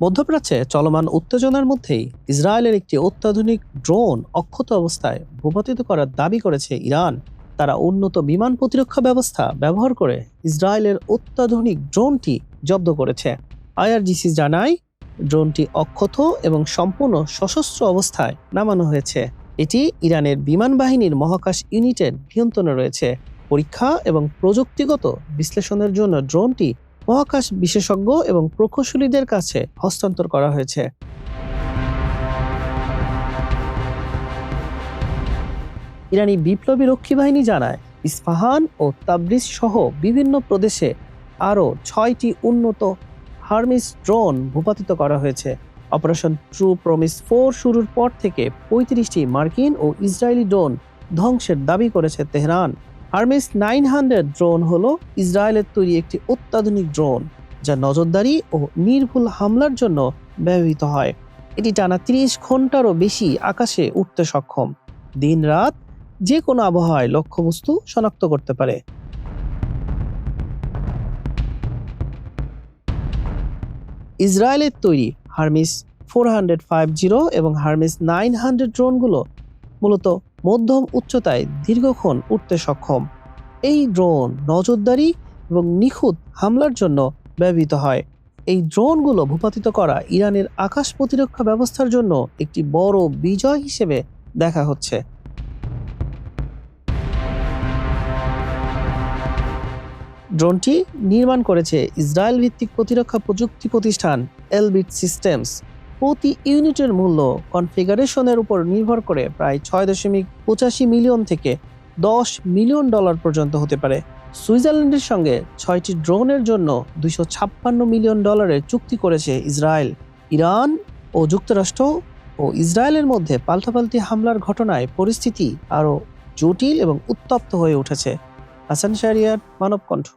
মধ্যপ্রাচ্যে চলমান উত্তেজনার মধ্যেই ইসরায়েলের একটি অত্যাধুনিক ড্রোন অক্ষত অবস্থায় ভূপাতিত করার দাবি করেছে ইরান। তারা উন্নত বিমান প্রতিরক্ষা ব্যবস্থা ব্যবহার করে ইসরায়েলের অত্যাধুনিক ড্রোনটি জব্দ করেছে। আইআরজিসি জানায়, ড্রোনটি অক্ষত এবং সম্পূর্ণ সশস্ত্র অবস্থায় নামানো হয়েছে। এটি ইরানের বিমান বাহিনীর মহাকাশ ইউনিটের নিয়ন্ত্রণে রয়েছে। পরীক্ষা এবং প্রযুক্তিগত বিশ্লেষণের জন্য ড্রোনটি মহাকাশ বিশেষজ্ঞ এবং প্রকৌশলীদের কাছে হস্তান্তর করা হয়েছে। ইরানি বিপ্লবী রক্ষী বাহিনী জানায়, ইস্পাহান ও তাবরিজ সহ বিভিন্ন প্রদেশে আরও 6টি উন্নত হারমিস ড্রোন ভূপাতিত করা হয়েছে। অপারেশন ট্রু প্রমিস 4 শুরুর পর থেকে 35টি মার্কিন ও ইসরায়েলি ড্রোন ধ্বংসের দাবি করেছে তেহরান। হারমিস 900 ড্রোন হলো ইসরায়েলের তৈরি একটি অত্যাধুনিক ড্রোন, যা নজরদারি ও নির্ভুল হামলার জন্য ব্যবহৃত হয়। এটি টানা 30 ঘন্টারও বেশি আকাশে উঠতে সক্ষম। দিন রাত যে কোনো আবহাওয়ায় লক্ষ্যবস্তু শনাক্ত করতে পারে। ইসরায়েলের তৈরি হারমিস 450 এবং হারমিস 900 ড্রোনগুলো মূলত মধ্যম উচ্চতায় দীর্ঘক্ষণ উঠতে সক্ষম। এই ড্রোন নজরদারি এবং নিখুঁত হামলার জন্য ব্যবহৃত হয়। এই ড্রোনগুলো ভূপাতিত করা ইরানের আকাশ প্রতিরক্ষা ব্যবস্থার জন্য একটি বড় বিজয় হিসেবে দেখা হচ্ছে। ড্রোনটি নির্মাণ করেছে ইসরায়েল ভিত্তিক প্রতিরক্ষা প্রযুক্তি প্রতিষ্ঠান এলবিট সিস্টেমস। প্রতি ইউনিটের মূল্য কনফিগারেশনের উপর নির্ভর করে প্রায় 6.85 মিলিয়ন থেকে $10 মিলিয়ন পর্যন্ত হতে পারে। সুইজারল্যান্ডের সঙ্গে 6টি ড্রোনের জন্য $256 মিলিয়ন চুক্তি করেছে ইসরায়েল। ইরান ও যুক্তরাষ্ট্র ও ইসরায়েলের মধ্যে পাল্টাপাল্টি হামলার ঘটনায় পরিস্থিতি আরও জটিল এবং উত্তপ্ত হয়ে উঠেছে। হাসান শাহরিয়ার, মানব কণ্ঠ।